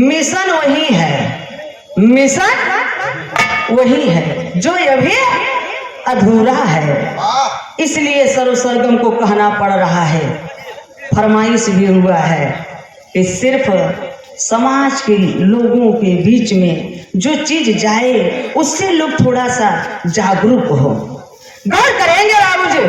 Mission वही है, mission वही है जो अभी अधूरा है। इसलिए सर्वसरगम को कहना पड़ रहा है। फरमाइश भी हुआ है कि सिर्फ समाज के लोगों के बीच में जो चीज जाए उससे लोग थोड़ा सा जागरूक हो। गौर करेंगे बाबूजी।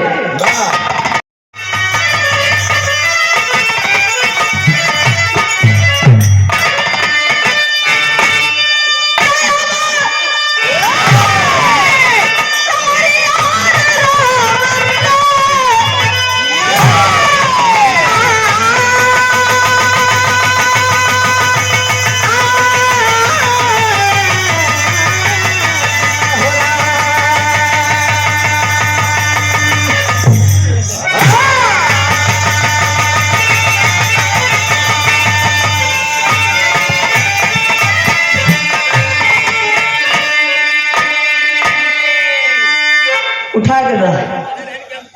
उठा के रह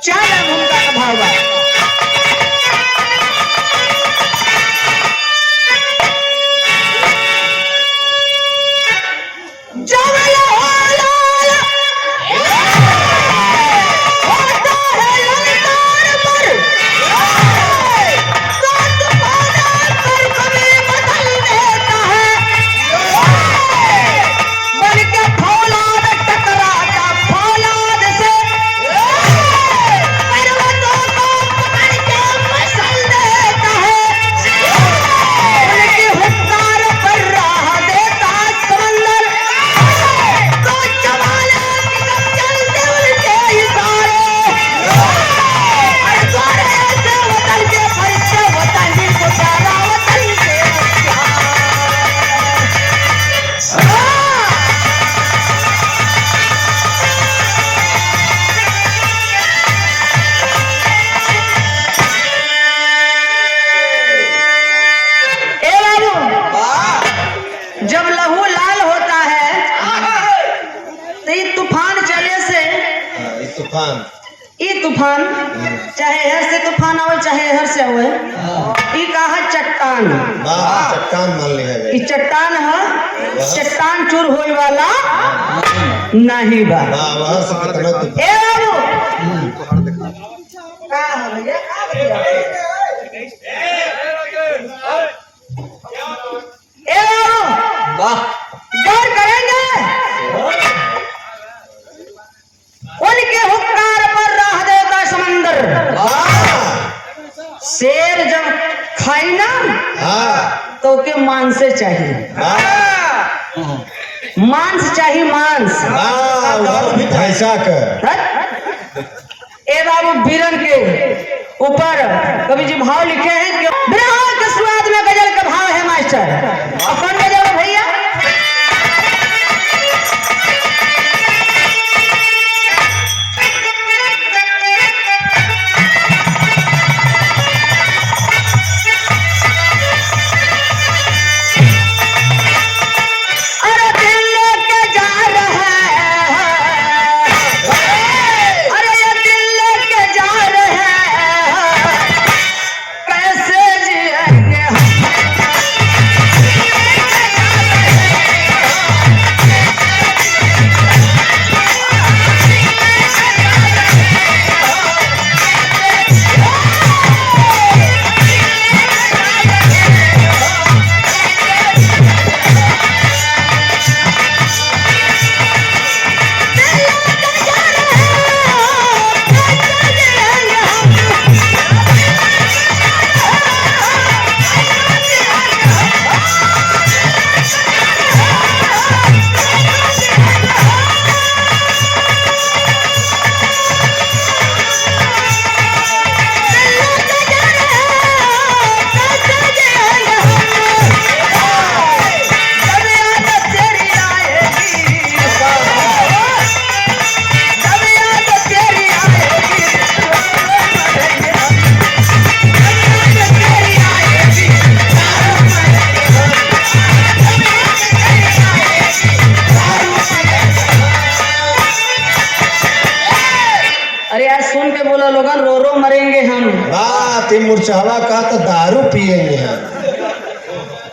चार भूमिका का भाव है। जब लहू लाल होता है तो ये तूफान चले से तूफान चाहे हर से तूफान आवे चाहे हर से आवे ई कहा चट्टान चट्टान मान लिया गया। ई चट्टान है, चट्टान चूर होए वाला नहीं बा। ए बाबू का है भैया ए बाबू गौर करेंगे उनके हुक्कार पर राह देता समंदर। शेर जब खाई ना तो के मांस चाहिए, मांस चाहिए मांस। ए बाबू बीरन के ऊपर कवि जी भाव लिखे हैं कि बिरहा के स्वाद में गजल का भाव है मास्टर। अपन गजल भैया लोगन रो रो मरेंगे हम। बात मुरझावा का तो दारू पिएंगे हम।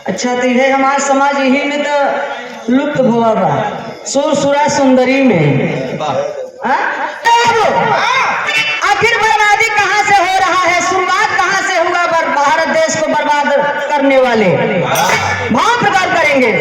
अच्छा तो है हमारा समाज यही में तो लुप्त हुआ बा सुर सुरा सुंदरी में। हाँ? आखिर बर्बादी कहाँ से हो रहा है, शुरुआत कहाँ से हुआ भारत देश को बर्बाद करने वाले? भाव प्रकार करेंगे।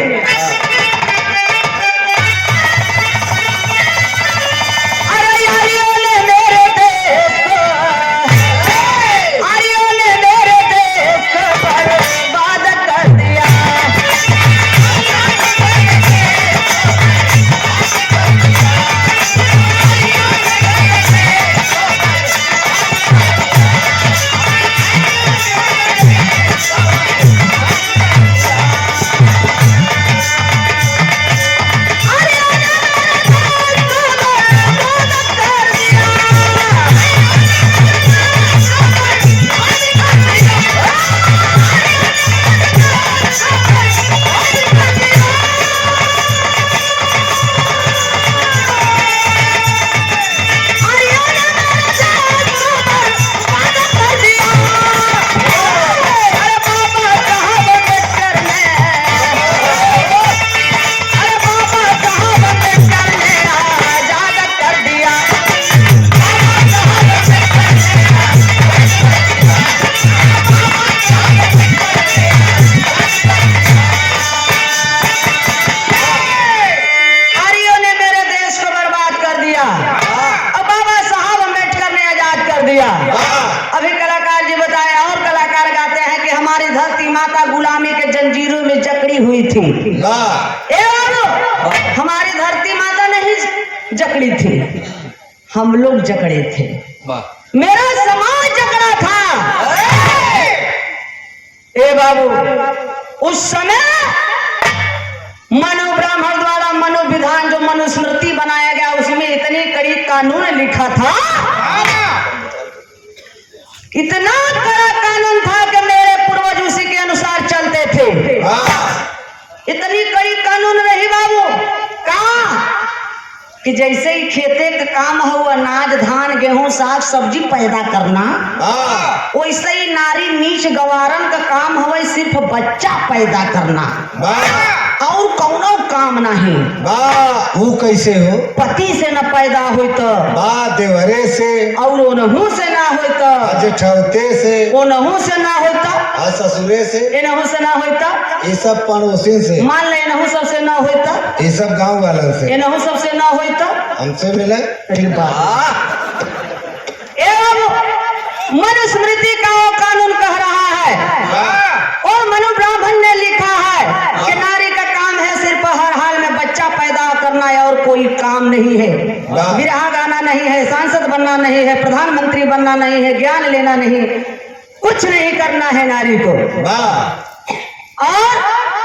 अभी कलाकार जी बताए और कलाकार गाते हैं कि हमारी धरती माता गुलामी के जंजीरों में जकड़ी हुई थी। हमारी धरती माता नहीं जकड़ी थी, हम लोग जकड़े थे। मेरा समाज जकड़ा था। ए बाबू, उस समय मनु ब्राह्मण द्वारा मनु विधान जो मनुस्मृति बनाया गया उसमें इतनी कड़ी कानून लिखा था, इतना कड़ा कानून था कि मेरे पूर्वज उसी के अनुसार चलते थे। इतनी कड़ी कानून रही बाबू कहाँ कि जैसे ही खेते का काम हो, अनाज धान गेहूं साग सब्जी पैदा करना, वैसे ही नारी नीच गवारन का काम हो सिर्फ बच्चा पैदा करना, और कौनो काम नहीं। वो कैसे हो? पति से न पैदा हो तो, देवरे से, और ओनहू से ना हो तो, जेठौते से, ओनहू से ना हो तो, ससुरे से, एनहू से ना हो तो, ये सब पड़ोसी से, मान ले एनहू सबसे ना हो तो, ये सब गांव वालों से, एनहू सबसे ना हो तो हमसे मिले। अरे बाबा, मनुस्मृति का वो कानून कह रहा है और मनु ब्राह्मण ने लिखा है कि नारी का काम है सिर्फ हर हाल में बच्चा पैदा करना है और कोई काम नहीं है। विरहा गाना नहीं है, सांसद बनना नहीं है, प्रधानमंत्री बनना नहीं है, ज्ञान लेना नहीं, कुछ नहीं करना है नारी को। और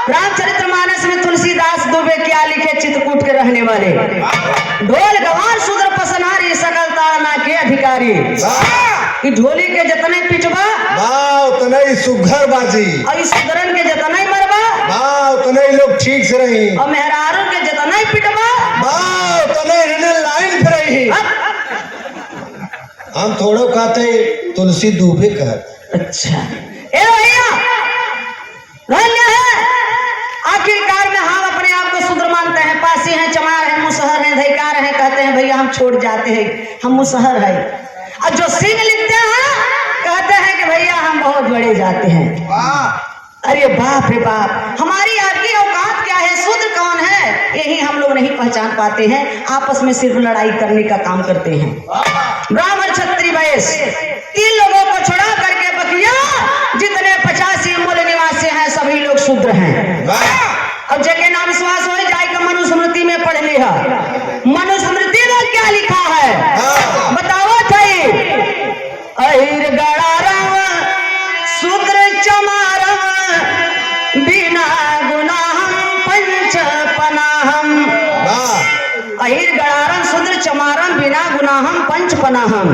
रामचरितमानस में तुलसीदास दुबे क्या लिखे, चित्रकूट के रहने वाले, ढोल गवार शूद्र पसनारी सकल ताड़ना के अधिकारी। ढोली के जतने पिटवा उतना ही सुघर बाजी, और इस सुधरन के जतना ही मरवा उतना ही लोग ठीक से रही, और मेहरारू के जतना ही पिटवा उतना ही लाइन पे रही। हम थोड़ो कहते तुलसी दुबे कहते। अच्छा ए भैया, धन्य है। आखिरकार में हम अपने आप को शूद्र मानते हैं, पासी हैं, चमार हैं, मुसहर हैं, धैकार हैं, कहते हैं भैया हम छोड़ जाते हैं, हम मुसहर हैं। और जो सिंह लिखते हैं कहते हैं कि भैया हम बहुत बड़े जाते हैं। अरे बाप रे बाप, हमारी आपकी औकात क्या है, शूद्र कौन है, यही हम लोग नहीं पहचान पाते हैं। आपस में सिर्फ लड़ाई करने का काम करते हैं। ब्राह्मण क्षत्रिय वैश्य तीन लोगों को छुड़ा करके बकिया जितने 85 मूल निवासी हैं सभी लोग शूद्र हैं। अब जगह ना विश्वास हो जाएगा, मनुस्मृति में पढ़ लिया। मनुस्मृति में क्या लिखा है बताओ भाई। अहिर गड़ारम शूद्र चमारम बिना गुनाहम पंच पनाहम। अहिर गड़ारम शूद्र चमारम बिना गुनाहम पंच पनाहम।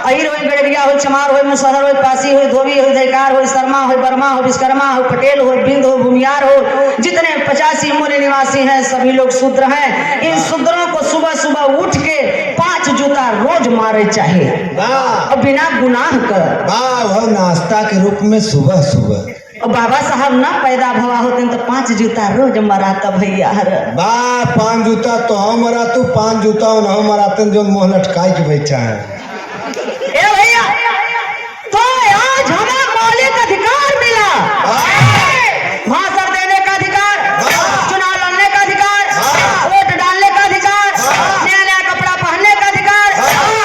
अहिर हो, गड़रिया हो, चमार हो, मुसहर हो, पासी हो, धोबी हो, दैकार हो, शर्मा हो, वर्मा हो, विश्वकर्मा हो, पटेल हो, बिंद हो, भूमियार हो, जितने 85 मूल निवासी हैं सभी लोग शूद्र हैं। इन शूद्रों को सुबह सुबह उठ के 5 जूता रोज मारे चाहिए और बिना गुनाह कर। नाश्ता के रूप में सुबह सुबह और बाबा साहब ना पैदा भवा होते तो 5 जूता रोज मराता भैया हर। बा 5 जूता तो हमारा तू 5 जूता न हमारा जो मोह लटकाई के बैठा है। ए भैया तो आज हमें मौलिक अधिकार मिला, भाषण देने का अधिकार, चुनाव लड़ने का अधिकार, वोट डालने का अधिकार, नया नया कपड़ा पहनने का अधिकार,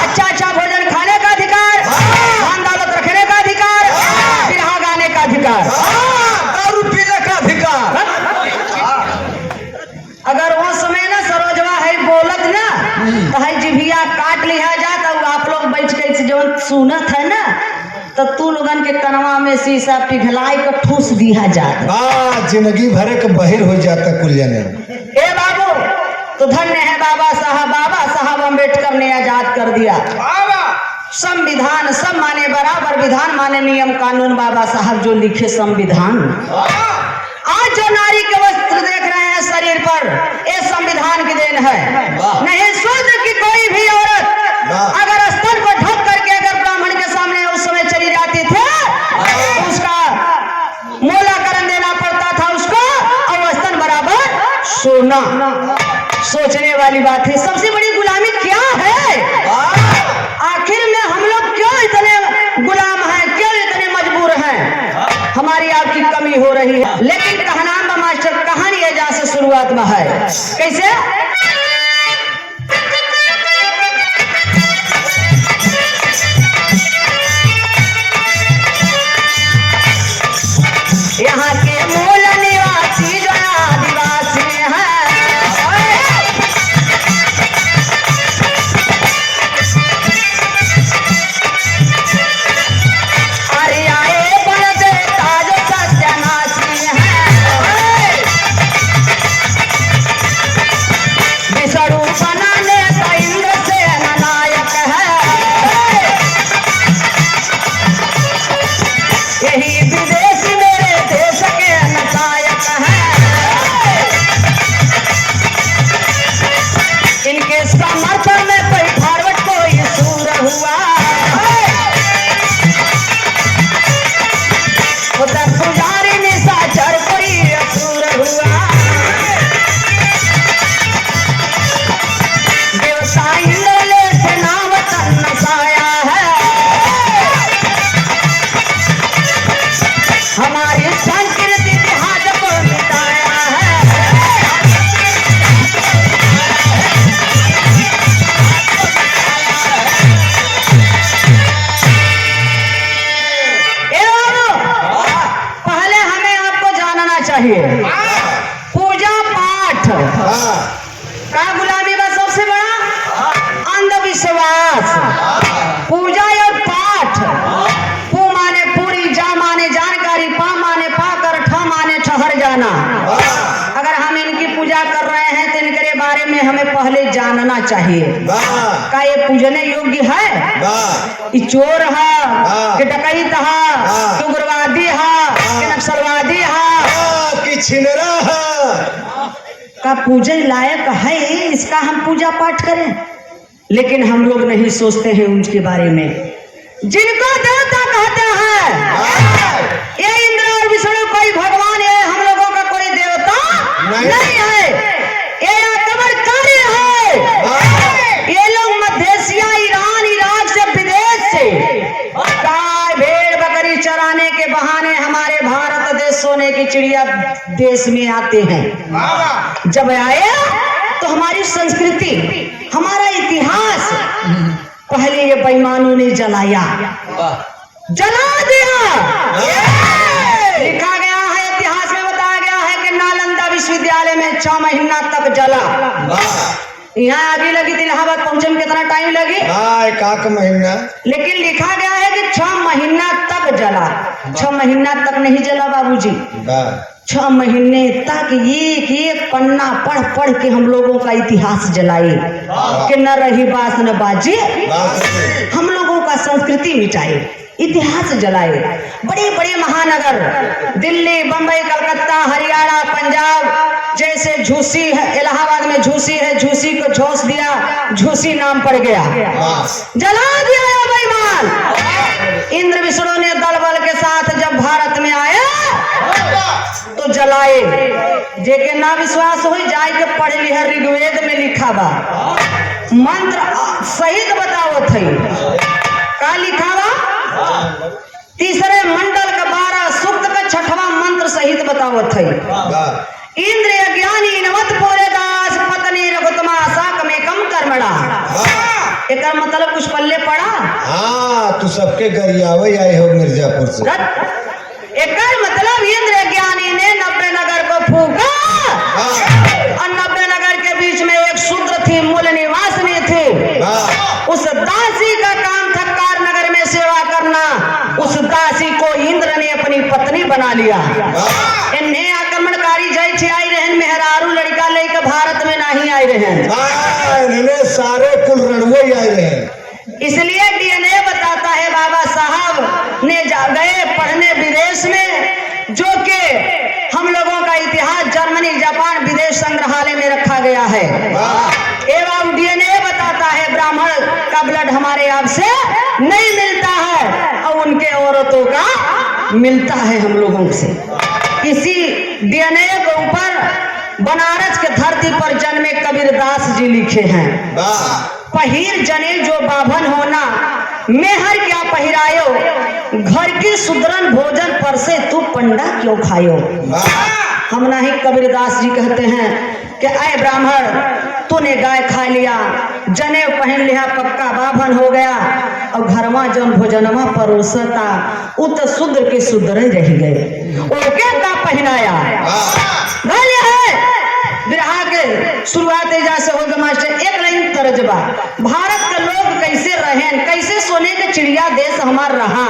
अच्छा अच्छा भोजन खाने का अधिकार, धन दौलत रखने का अधिकार, बिरहा गाने का अधिकार, दारू पीने का अधिकार। अगर वो समय ना सरोजवा है बोलत ना तो है जिभिया काट लिया जा तो आप लोग बैठ के जो सुनत है ना तो तू लोगन के कनवा में शीशा पिघलाई कर ठूस दिया जाता। बा जिंदगी भर के बहिर हो जाता कुल जने। ए बाबू तो धन्य है बाबा साहब अम्बेडकर ने आजाद कर दिया। संविधान सब माने बराबर, विधान माने नियम कानून, बाबा साहब जो लिखे संविधान। आज जो नारी के वस्त्र देख रहे हैं शरीर पर, ये संविधान की देन है। नहीं शूद्र की कोई भी औरत अगर स्तन को ढक करके अगर ब्राह्मण के सामने उस समय चली जाती थी तो उसका मोलाकरण देना पड़ता था उसको, और वो स्तन बराबर सोना। सोचने वाली बात है, सबसे बड़ी गुलामी क्या है? आखिर में हम लोग क्यों इतने गुलाम हैं, क्यों इतने मजबूर हैं? हमारी आपकी कमी हो रही है। लेकिन कहना मास्टर कहानी है जहां से शुरुआत में है। कैसे? यहाँ के मूल निवासी जो आदिवासी हैं, पूजा पाठ का गुलामी का सबसे बड़ा अंधविश्वास। पूजा और पाठ, पू माने पूरी, जा माने जानकारी, पा माने पाकर, ठ माने ठहर जाना। अगर हम इनकी पूजा कर रहे हैं तो इनके बारे में हमें पहले जानना चाहिए। का ये पूजने योग्य है? ये चोर है कि डकैत है कि उग्रवादी है कि नक्सलवादी है कि छिनरा है? का पूजन लायक है इसका हम पूजा पाठ करें? लेकिन हम लोग नहीं सोचते हैं उनके बारे में। जिनको देवता कहते हैं, ये इंद्र और विष्णु कोई भगवान है, हम लोगों का कोई देवता नहीं है। ये आक्रमणकारी है। ये लोग मध्य एशिया, ईरान, इराक से, विदेश से गाय भेड़ बकरी चराने के बहाने हमारे भारत देश सोने की चिड़िया देश में आते हैं। जब आए तो हमारी संस्कृति, हमारा इतिहास पहले ये बेईमानों ने जला दिया। लिखा गया है, इतिहास में बताया गया है कि नालंदा विश्वविद्यालय में 6 महीना तक जला। यहाँ आगे लगी थी, इलाहाबाद पहुंचने में कितना टाइम लगी? 1 महीना। लेकिन लिखा गया है कि 6 महीना तक जला। 6 महीना तक नहीं जला बाबूजी, 6 महीने तक एक एक पन्ना पढ़ पढ़ के हम लोगों का इतिहास जलाए कि न रही बास न बाजी, हम लोगों का संस्कृति मिटाए, इतिहास जलाए। बड़े बड़े महानगर दिल्ली, बंबई, कलकत्ता, हरियाणा, पंजाब जैसे झूसी है, इलाहाबाद में झूसी है, झूसी को झोंस दिया, झूसी नाम पड़ गया, जला दिया बेईमान। इंद्र विष्णु ने दल बल के साथ जब भारत में आया जलाए। जेके ना विश्वास हो जाए के पढ़ लिया, ऋग्वेद में लिखा बा, मंत्र सहित बतावत है। का लिखा बा? तीसरे मंडल का 12 सूक्त का 6वां मंत्र सहित बतावत है। इंद्र ज्ञानी नवत पूरे दास पत्नी रघुतमा साक में कम कर्मणा। एक मतलब कुछ पल्ले पड़ा। हाँ, तू सबके गरियावे आए हो मिर्जापुर से। एक मतलब इंद्र ज्ञानी ने 90 नगर को फूका और 90 नगर के बीच में एक शूद्र थी, मूल निवासिनी थी। उस दासी का काम था कार नगर में सेवा करना। उस दासी को इंद्र ने अपनी पत्नी बना लिया। इन्हें आक्रमणकारी जय छे आई रहन, मेहरारू लड़का लेकर भारत में नहीं आए रहन, सारे कुल रणवे आए रहे। इसलिए डीएनए बताता है बाबा साहब ने गए पढ़ने विदेश में, जो कि हम लोगों का इतिहास जर्मनी जापान विदेश संग्रहालय में रखा गया है। एवं डीएनए बताता है ब्राह्मण का ब्लड हमारे आप से नहीं मिलता है और उनके औरतों का मिलता है हम लोगों से। इसी डीएनए के ऊपर बनारस के धरती पर जन्मे कबीरदास जी लिखे हैं, पहिर जने जो बाभन होना, मेहर क्या पहिरायो, घर की सुदरन भोजन पर से तू पंडा क्यों खायो। हम नहीं कबीरदास जी कहते हैं कि आए ब्राह्मण तूने गाय खा लिया, जने पहन लिया, पक्का बाभन हो गया और घरवा जन भोजनमा परोसता उ तो शुद्र के शुद्र रह गए, ओके का पहनाया है। बिरहा के शुरुआत जैसे होगा मास्टर, एक लाइन तर्जबा, भारत के लोग कैसे रहे, कैसे सोने के चिड़िया देश हमार रहा।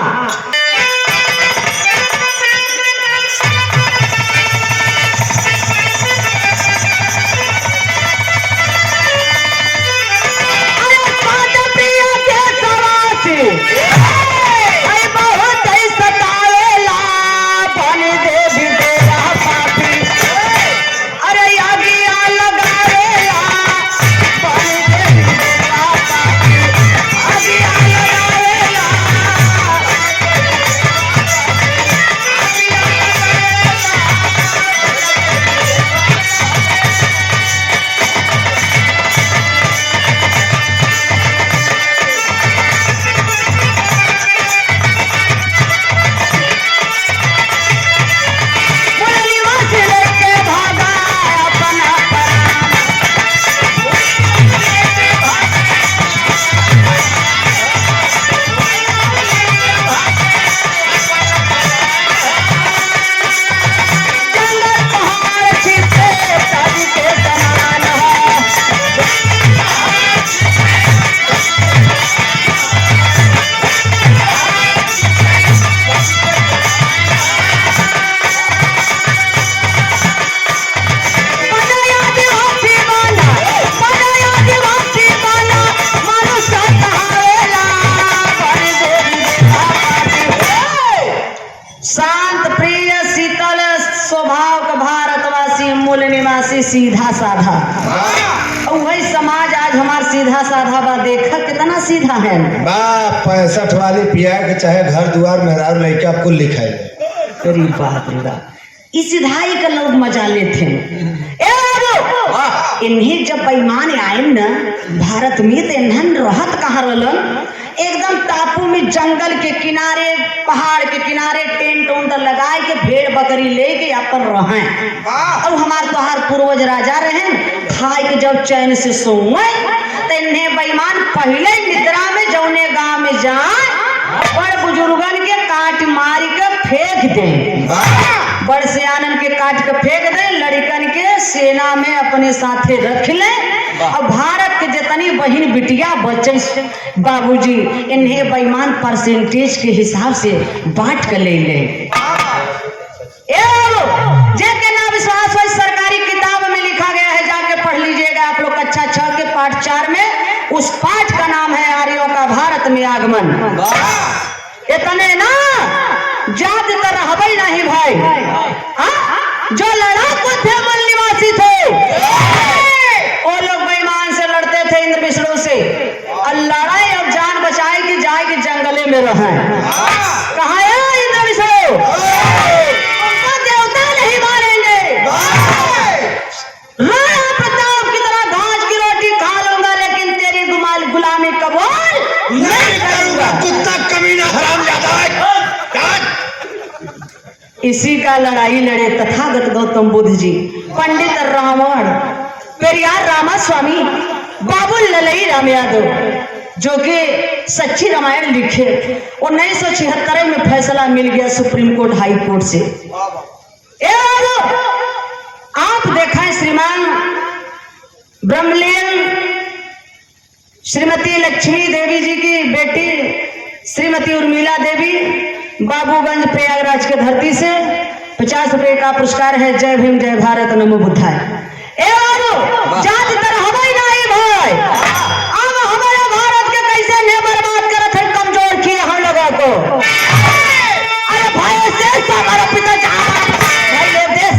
सीधा साधा, और वही समाज आज हमार सीधा साधा बा। देखा कितना सीधा है बा। 65 वाली पिया के चाहे घर द्वार मेहरारू लड़के आपको लिखाई तेरी बात रे, इस सीधाई का लोग मजा लेते हैं। इन्हें जब बेईमान आए न भारत में, तो इन्हन रहत कहाँ रहलन, एकदम टापू में जंगल के किनारे पहाड़ के किनारे टेंट उंट लगाए के भेड़ बकरी लेके अपन रहे। और हमार तोहार पूर्वज राजा रहे, खाए के जब चैन से सोए तो इन्हें बेईमान पहले निद्रा में जौने गांव में जाए बड़ बुजुर्गन के काट मार के फेंक दे, बड़ सियानन के काट के फेंक दे, लड़कन के सेना में अपने साथे रख ले। और भारत के जितनी बहन बिटिया बच्चे बाबूजी इन्हें बेईमान परसेंटेज के हिसाब से बांट कर ले ले। जेके ना विश्वास हो, सरकारी किताब में लिखा गया है, जाके पढ़ लीजिएगा आप लोग कक्षा 6 के पाठ 4 में। उस पाठ का नाम है आर्यों का भारत में आगमन। इतने ना जाति तो रहबई नहीं भाई, जो लड़ाकू थे मूल निवासी थे, वो लोग बेईमान से लड़ते थे इंद्र विष्णु से, और लड़ाई और जान बचाए कि जाए कि जंगले में रहे। कहा इंद्र विष्णु उनको देवता नहीं मानेंगे, इसी का लड़ाई लड़े तथागत गौतम बुद्ध जी, पंडित रावण, पेरियार रामास्वामी, बाबुल ललई राम यादव, जो कि सच्ची रामायण लिखे। 1976 में फैसला मिल गया सुप्रीम कोर्ट हाई कोर्ट से। आप देखें श्रीमान ब्रह्मलीन श्रीमती लक्ष्मी देवी जी की बेटी श्रीमती उर्मिला देवी, बाबूगंज प्रयागराज के धरती से 50 रुपए का पुरस्कार है। जय भीम, जय भारत, नमो बुद्धाय। जाति तरह हमें नहीं भाई, अब हमारे भारत के कैसे ने बर्बाद करत है, कमजोर किए हम लोगों को। अरे भाई से हमारा पिता भाई देश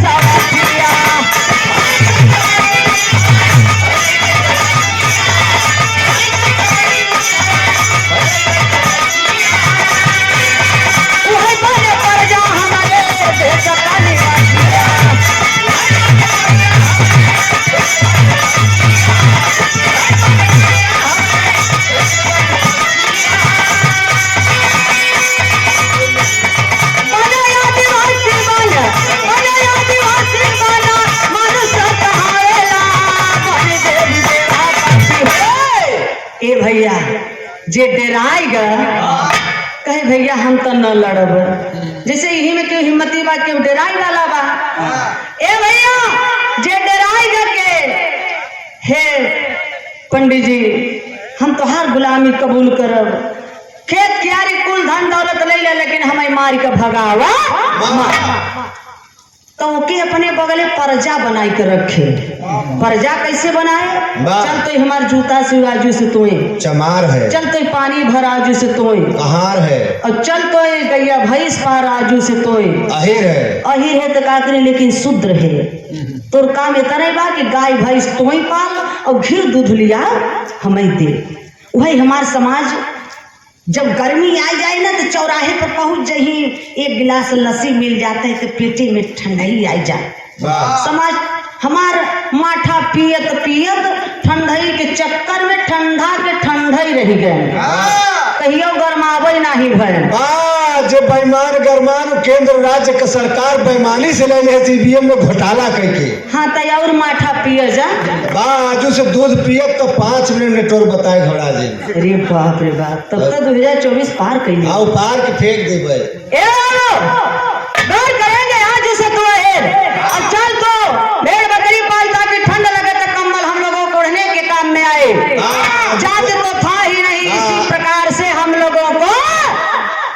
भैया जे डराएगा कहे भैया हम तो न लड़ब, जैसे यही में क्यों हिम्मती बा क्यों डराई वाला बा। ए भैया जे डराएगा के हे पंडित जी हम तो हर गुलामी कबूल करब, खेत क्यारी कुल धन दौलत ले ले, लेकिन हमें मार के भगावा तो के अपने बगले परजा बनाई के रखे। परजा कैसे बनाए? चल तो हमारे जूता से आजू से तोए चमार है, चल तो पानी भर आजू से तोए कहार है, और चल तो गैया भैंस पार आजू से तोए अहिर है। अहिर है तो का करे, लेकिन शुद्र है। तोर काम इतना बा कि गाय भैंस तोई पाल और घी दूध लिया हमें दे। वही हमार समाज जब गर्मी आ जाए ना तो चौराहे पर पहुंच जाही, एक गिलास लस्सी मिल जाता है तो पेटे में ठंडाई आ जाए। समाज हमार माठा पियत पियत ठंडाई के चक्कर में ठंडा के ठंडाई रह गए, कहियो गरमावे नहीं भय। जो बेईमान गरमान केंद्र राज्य के सरकार बेईमानी से ले सीबीएम में घोटाला करके। हाँ तो और माठा पिए जा बाजू से दूध पियत तो 5 मिनट नेटवर्क बताए घोड़ा जी। अरे बाप रे बाप, तब तक 2024 पार कइले। आओ पार के फेंक देबे। डर करेंगे आज से तो अब चल तो भेड़ बकरी पालता कि ठंड लगे तो कंबल हम लोगों को ओढ़ने के काम में आए। जाति तो था ही नहीं, इसी प्रकार से हम लोगों को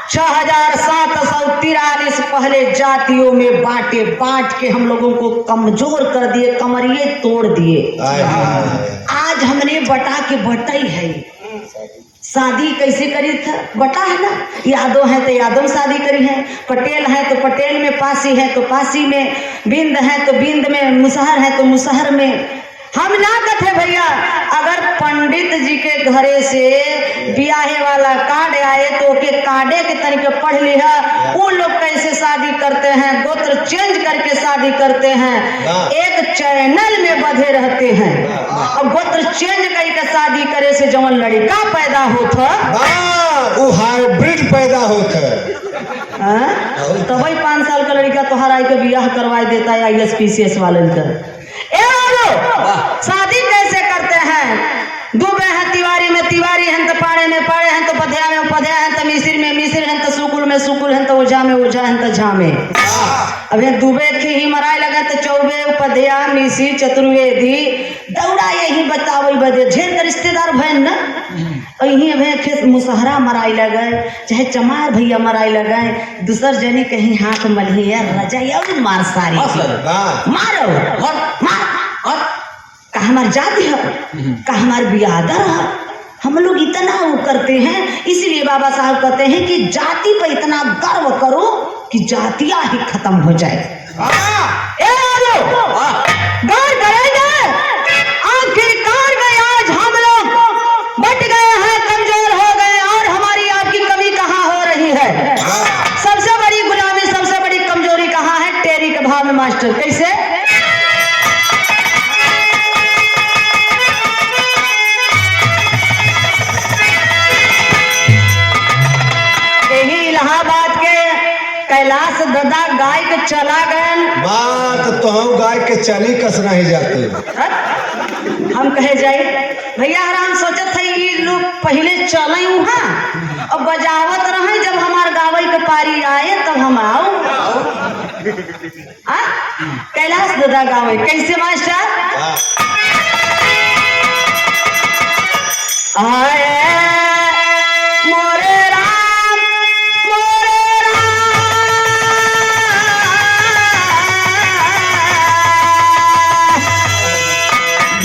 6743 पहले जातियों में बांट के हम लोगों को कमजोर कर दिए, कमरिए तोड़ दिए। आज हमने बटा के बटाई है। शादी कैसे करी था? बटा है ना, यादव है तो यादव में शादी करी है, पटेल है तो पटेल में, पासी है तो पासी में, बिंद है तो बिंद में, मुसहर है तो मुसहर में। हम ना कहते भैया अगर पंडित जी के घरे से ब्याहे वाला कार्ड आए तो के कार्डे के तरीके पढ़ लिया। वो लोग कैसे शादी करते हैं, गोत्र चेंज करके शादी करते हैं, एक चैनल में बधे रहते हैं। और गोत्र चेंज करके शादी करे से जवन लड़का पैदा होता वो हाइब्रिड पैदा होता तो वही 5 साल का लड़का तोहर आई के ब्याह करवा देता है ISPCS वाले का। शादी कैसे करते हैं? दुबे हैं तिवारी में, तिवारी हैं तो पाड़े में, पाड़े हैं तो पधिया में, पधिया हैं तो मिसिर में, मिसिर हैं तो सुकुल में, सुकुल हैं तो ओझा में, ओझा हैं तो झा में। अबे दुबे के ही मराए लगा तो चौबे, पधिया, मिसिर, चतुर्वेदी दौड़ा यही बतावे बदे ढेर रिश्तेदार भैन ना। यही अभे खेत मुसहरा मराई लगे, चाहे चमार भैया मराई लगे, दूसर जने कहीं हाथ मलिया रजा और मार सारी मारो मार का हमार जाति है, का हमार बियादर है। हम लोग इतना वो करते हैं, इसलिए बाबा साहब कहते हैं कि जाति पर इतना गर्व करो कि जातियां ही खत्म हो जाए। गौर करेंगे आखिरकार में आज हम लोग बट गए हैं, कमजोर हो गए, और हमारी आपकी कमी कहाँ हो रही है? सबसे बड़ी गुलामी, सबसे बड़ी कमजोरी कहाँ है? टेरी के भाव में मास्टर। कैसे? कैलाश दादा गाय के चला गए। बात तो हम गाय के चली कस नहीं जाते। हम कहे जाए भैया हम सोचत है ये लोग पहले चले वहाँ और बजावत रहे, जब हमार गावे के पारी आए तब हम आओ। कैलाश दादा गावे कैसे मास्टर? आए मोरे राम मोरे राम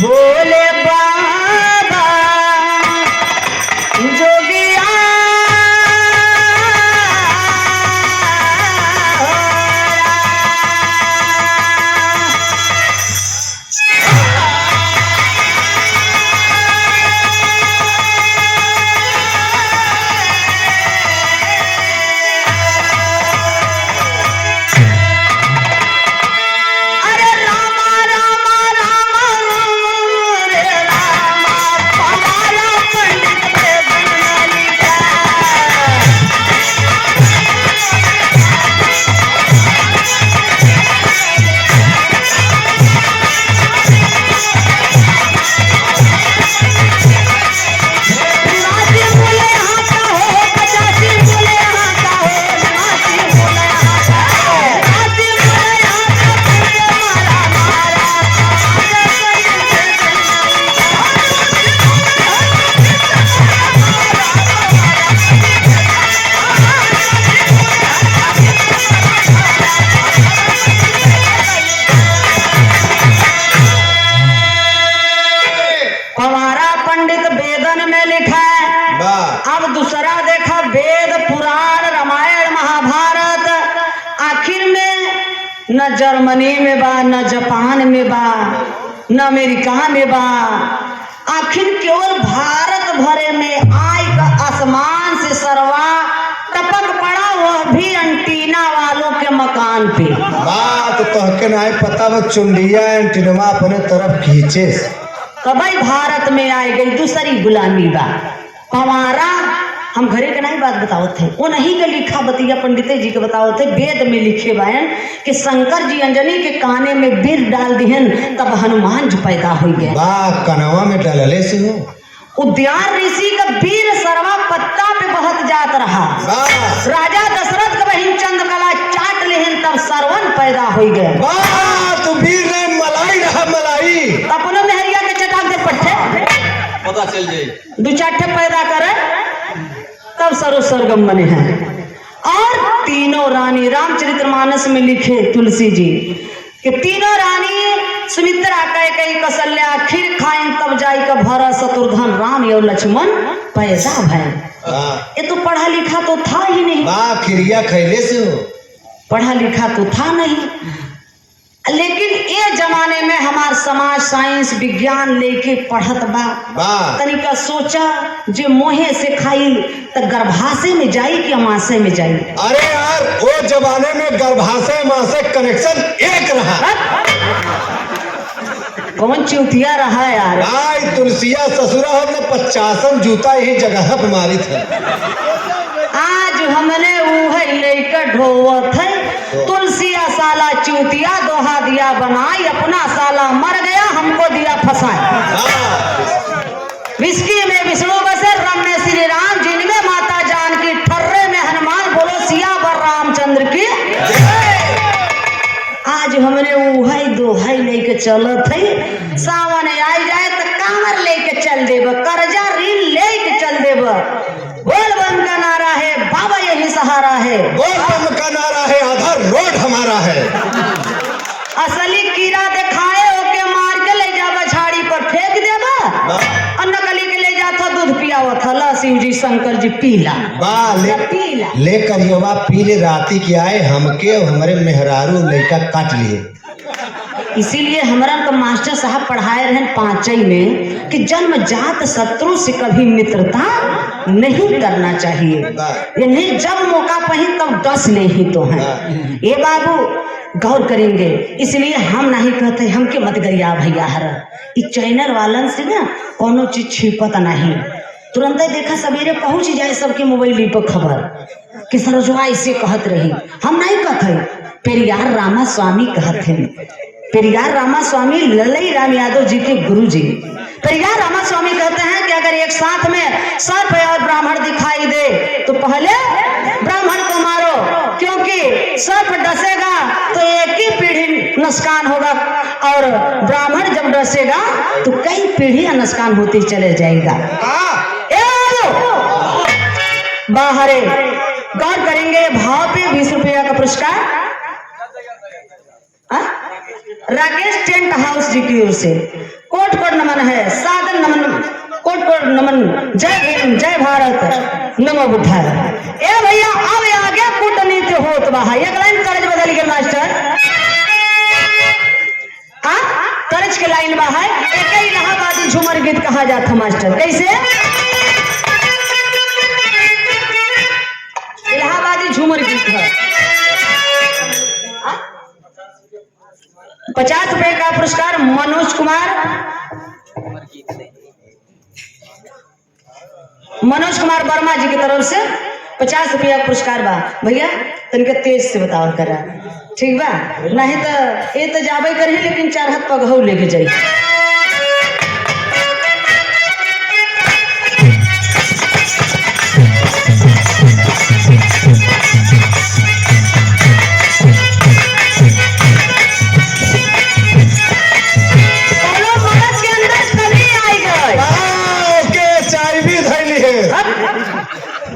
भोले बाबा जोगिया न जर्मनी में बा, न जापान में बा, न अमेरिका में बा, आखिर केवल भारत भरे में आय का आसमान से सरवा टपक पड़ा, वह भी एंटीना वालों के मकान पे। बात तो के नहीं पता, वो चुंडिया एंटीना अपने तरफ खींचे कभी भारत में आई गई दूसरी गुलामी बा। हमारा हम घरे के नहीं बात बताओ थे, वो नहीं के लिखा बतिया पंडित जी के बताओ थे। वेद में लिखे बायन कि शंकर जी अंजनी के काने में बीर डाल दिहन तब हनुमान जी पैदा हो गए। वाह कनवा में डालले से हो। उद्यान ऋषि का वीर सरवा पत्ता पे बहत जात रहा। राजा दशरथ का बहिन चंद्रकला चाट लेहन तब सरवन पैदा हो गए। तो वीर ने मलाई रहा मलाई अपनों मेहरिया के चटाक दे पट्टे पता चल जाए दो चाटे पैदा करे तब सरो सरगम बने हैं। और तीनों रानी रामचरितमानस में लिखे तुलसी जी कि तीनों रानी सुमित्रा कैकेयी कौशल्या खीर खाइन तब जाई का भरत शत्रुघ्न राम और लक्ष्मण पैदा भय। ये तो पढ़ा लिखा तो था ही नहीं। खिरिया खैले से हो, पढ़ा लिखा तो था नहीं, लेकिन ये जमाने में हमार समाज साइंस विज्ञान लेके पढ़त बा। तनिका सोचा जे मोहे से खाई तो गर्भाशय में जाई कि अमाशय में जाई। अरे यार वो जमाने में गर्भाशय माशय कनेक्शन एक रहा। कौन चूतिया रहा यार। भाई तुलसिया ससुरा हमने 50 जूता यही जगह पर मारी थे। आज हमने उहे लेकर ढोवत है। तुलसिया साला चूतिया दोहा दिया बनाई, अपना साला मर गया हमको दिया फसाए। विस्की में विष्णु बसे, रम में श्री राम, जिनमें माता जानकी, ठर्रे में हनुमान, बोलो सियावर रामचंद्र की। आज हमने उहाई दोहाई लेके चलत है। सावन आई जाए तो कांवर लेके चल देब, कर्जा ऋण लेके चल देब। बोल बम का नारा है, बाबा यही सहारा है। बोल बम का नारा है, आधार रोड हमारा है। असली कीड़ा दिखाए ओके मार के ले जाबा, झाड़ी पर फेंक देबा, और नकली के ले जाता दूध पियावत हला शिव जी शंकर जी पीला। पीला लेकर युवा पीले राती की आए हमके और हमारे मेहरारू लड़का काट लिए। इसीलिए हमारा तो मास्टर साहब पढ़ाए रहे पांचई में कि जन्म जात शत्रु से कभी मित्रता नहीं करना चाहिए। इन्हें जब मौका पही तब डस ले ही तो है। ये बाबू गौर करेंगे, इसलिए हम नहीं कहते हमके मत गरिया भैया हर। इस चैनल वालन से ना कोनो चीज छिपत नहीं। तुरंत देखा सवेरे पहुंच जाए सबके मोबाइल पर खबर कि सरोजवा ऐसे कहत रही। हम नहीं कहते, पेरियार रामा स्वामी कहते हैं। पेरियार रामा स्वामी ललई राम यादव जी के गुरु जी। पेरियार रामा स्वामी कहते हैं कि अगर एक साथ में सर्प और ब्राह्मण दिखाई दे तो पहले ब्राह्मण को मारो, क्योंकि सर्प डसेगा तो एक ही पीढ़ी नुकसान होगा और ब्राह्मण जब डसेगा तो कई पीढ़ियां नुकसान होती चले जाएगा। बाहर गौर करेंगे भाव पे 20 रुपया का पुरस्कार राकेश टेंट हाउस जी की ओर से कोट कोट नमन है, सादर नमन, कोट कोट नमन। जय भीम, जय भारत, नमो बुद्धाय। ए भैया अब आगे कूटनीति होत बा। एक लाइन कर्ज बदल के मास्टर कर्ज के लाइन बा है। एक इलाहाबादी झूमर गीत कहा जाता मास्टर, कैसे? इलाहाबादी झूमर गीत है। 50 रुपए का पुरस्कार मनोज कुमार वर्मा जी की तरफ से 50 रुपया पुरस्कार बा। भैया तनिक तेज से बताओ करा, ठीक बा? नहीं तो ये तो जाबे करी, लेकिन 4 हाथ पगहू लेके जाई।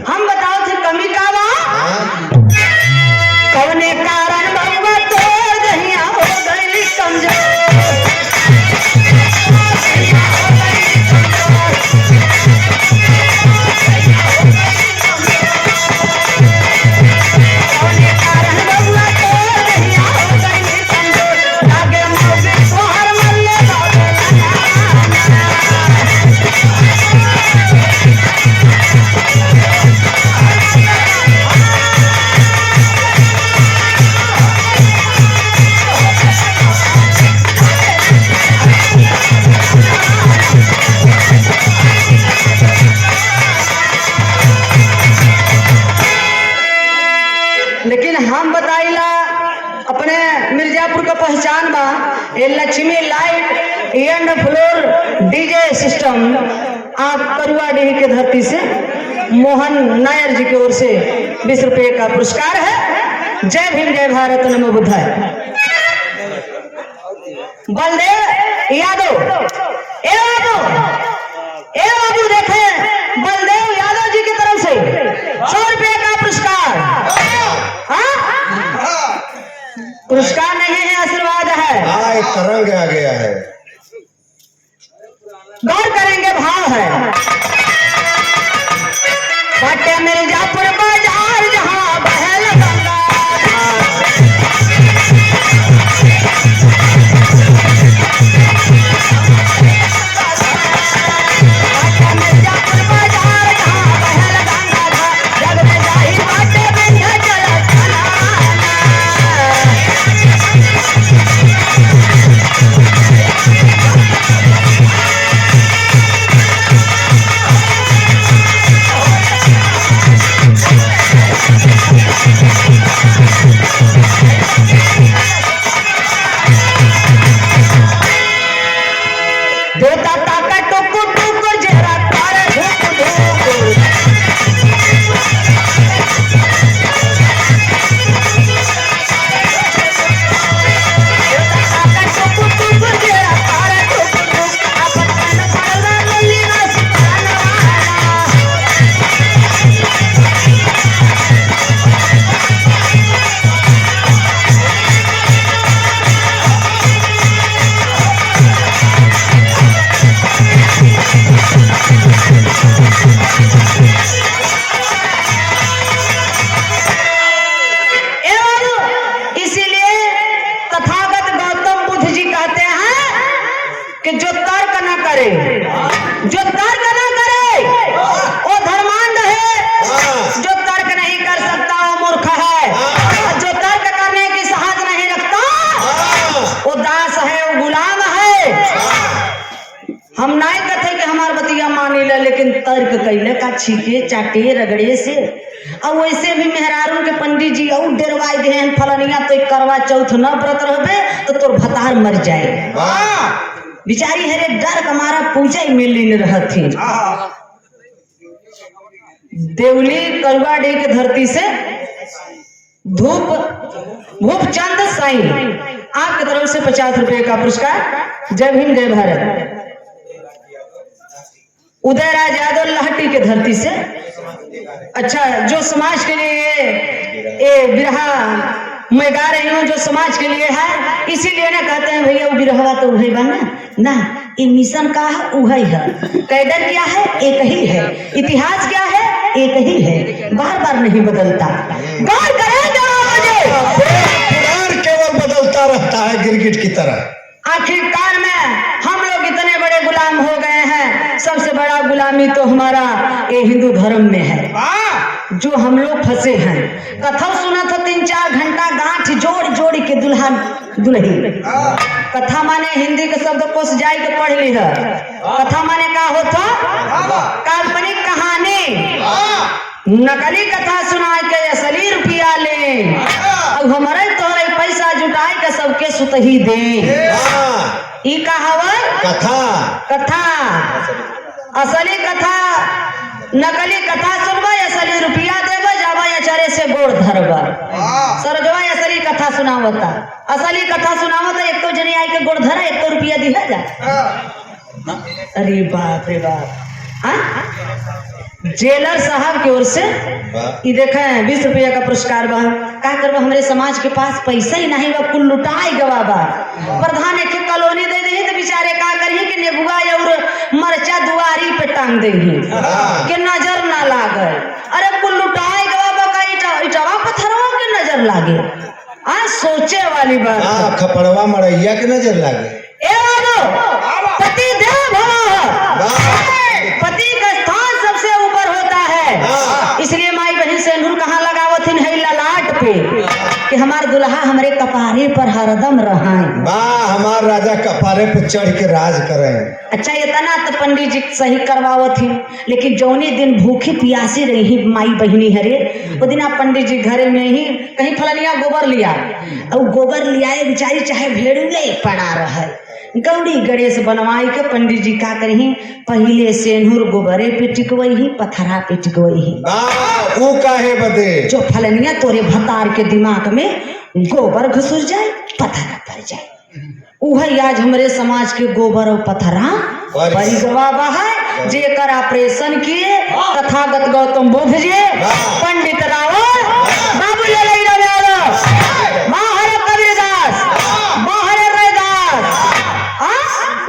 हम बताओ थे कमी का बा कौने कारण बउवा तोर दहिया हो गई कमजोर। कौने कारण बउवा तोर दहिया हो गई कमजोर। लागे मौके तोहर मल्ले लेकिन हम बताइला अपने मिर्जापुर का पहचान बा ये Lakshmi light and floor DJ system. आप करुआडीह के धरती से मोहन नायर जी की ओर से 20 रुपए का पुरस्कार है। जय भीम, जय भारत, नमो बुद्धाय। बलदेव यादव, ए बाबू देखे बलदेव यादव जी की तरफ से 100 रुपए का पुरस्कार। पुरस्कार नहीं है, आशीर्वाद है। एक तरंग आ गया है। गौर करेंगे भाव है बाटे मिर्जापुर बाजार जहां बहल गंगा। मिर्जापुर बाजार जहां बहल गंगा था, जग में जाही बाटे बिंध्या चलत देता ताका टुकु टुकु जरा कर धुक धुक। देता ताका टुकु टुकु जरा कर धुक धुक। अपन पड़ला लल्ली रस खानवाना। इसीलिए तथागत गौतम बुद्ध जी कहते हैं कि जो तर्क न करे, जो तर्क न करे वो धर्मांध है। जो तर्क नहीं कर सकता वो मूर्ख है। जो तर्क करने की साहस नहीं रखता वो दास है, वो गुलाम है। हम नहीं कहते कि हमार बतिया मानी ले, लेकिन तर्क कैले का छीके चाटे रगड़े से। और वैसे भी मेहरारू के पंडित जी और डेरवाई देहन फलनिया तो करवा चौथ न व्रत रहबे तो तोर भतार मर जाए। बिचारी हरे डर कमारा पूजा ही मिली न रहती। देवली करवा डे के धरती से धूप चंद साई आपकी तरफ से 50 रुपए का पुरस्कार। जय भीम जय भारत। उदयराज यादव लाहटी के धरती से अच्छा जो समाज के लिए ये बिरहा मैं गा रही हूँ, जो समाज के लिए है, इसीलिए ना कहते हैं भैया वो बिरहवा तो वही बना ना। ये मिशन का है वही है, कैडर क्या है एक ही है, इतिहास क्या है एक ही है, बार बार नहीं बदलता। गौर करेगा पुराण केवल बदलता रहता है गिरगिट की तरह। आखिरकार में हम लोग इतने बड़े गुलाम हो गए हैं। सबसे बड़ा गुलामी तो हमारा ये हिंदू धर्म में है, जो हम लोग फंसे हैं। कथा सुना था 3-4 घंटा गांठ जोड़ जोड़ के दुल्हन दुल्ही। कथा माने हिंदी के शब्द कोश जाई के पढ़ ली है। कथा माने का होता काल्पनिक कहानी, नकली कथा सुना के असली रुपया ले। अब हमारे तोहरे पैसा जुटाए के सबके सुत ही दे। ई कहावत कथा असली कथा नकली कथा सुनबा असली रुपया देबा जाबा अचारे से गोड़ धरबा। सरजवा असली कथा सुनावता, असली कथा सुनावता एक तो जनी आई के गोड़ धरा, एक तो रुपया दिया जा। अरे बाप रे बाप। जेलर साहब की ओर से ये देखे 20 रुपया का पुरस्कार बा। का करबा हमारे समाज के पास पैसा ही नहीं बा, कुल लुटाई गवा बा। प्रधान एक कॉलोनी दे दे तो बेचारे का करी कि नेबुआ और मरचा दुआरी पे टांग दे कि नजर ना लागे। अरे कुल लुटाई गवा बा का इटवा पत्थरवा के नजर लागे। सोचे वाली बात। खपड़वा मरैया के नजर लागे। ए बाबू पति देव पति का स्थान सबसे ऊपर होता है। इसलिए माई बहन से नूर कहाँ लगावत है ललाट पे कि हमार दुल्हा हमारे कपारे पर हरदम रहाए। हमार राजा कपारे पे चढ़ के राज करें। अच्छा इतना तो पंडित जी सही करवावत थी, लेकिन जौने दिन भूखी प्यासी रही माई बहनी हरे वो दिन आप पंडित जी घरे में ही कहीं फलनिया गोबर लिया और गोबर लियाए बेचारी चाहे भेड़ू ले पड़ा रहा। गौड़ी गणेश बनवाई के पंडित जी का करही पहले सेनुर गोबरे पे टिकवई ही पथरा पे टिकवई ही। वो काहे बदे जो फलनिया तोरे भतार के दिमाग में गोबर घुसुर जाए पथरा पड़ जाए। वही आज हमारे समाज के गोबर और पथरा बड़ी गवाबा है। जेकर ऑपरेशन किए तथागत गौतम बुद्ध जी, पंडित रावण, बाबू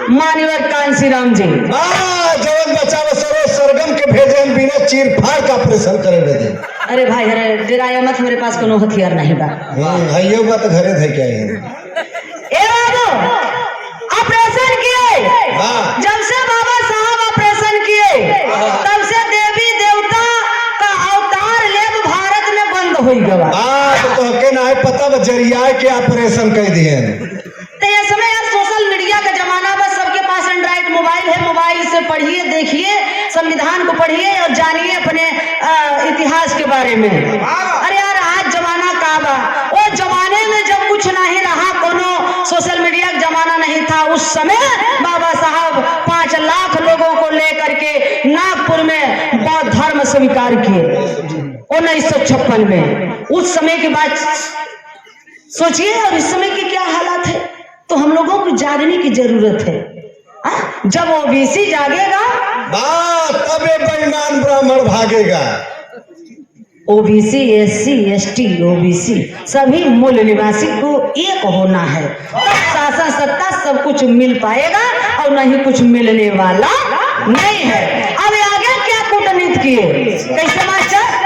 मानवर कांसी राम जी जवन बचाव सरो सरगम के भेजे बिना चीर फाड़ का ऑपरेशन करे दे। अरे भाई अरे डराया मत, मेरे पास कोनो हथियार नहीं बा। हइयो बात घरे थे क्या है। ए बाबू ऑपरेशन किए, जब से बाबा साहब ऑपरेशन किए तब से देवी देवता का अवतार लेब भारत में बंद हो गया। तो के ना है पता बजरिया के ऑपरेशन कर दिए। तो ये समय यार सोशल मीडिया का जमाना, बस सबके पास एंड्रॉइड मोबाइल है। मोबाइल से पढ़िए, देखिए, संविधान को पढ़िए और जानिए अपने इतिहास के बारे में। अरे यार आज जमाना का बा, वो जमाने में जब कुछ नहीं रहा, कोनो सोशल मीडिया का जमाना नहीं था, उस समय बाबा साहब 5 लाख लोगों को लेकर के नागपुर में बौद्ध धर्म स्वीकार किए 1956 में। उस समय के बाद सोचिए और इस समय की क्या हालात है। तो हम लोगों को जागने की जरूरत है। जब ओबीसी जागेगा तब बेईमान ब्राह्मण भागेगा। ओबीसी एससी एसटी ओबीसी सभी मूल निवासी को एक होना है, तब शासन सत्ता सब कुछ मिल पाएगा और नहीं कुछ मिलने वाला नहीं है। अब आगे क्या कूटनीति किए कैसे मास्टर?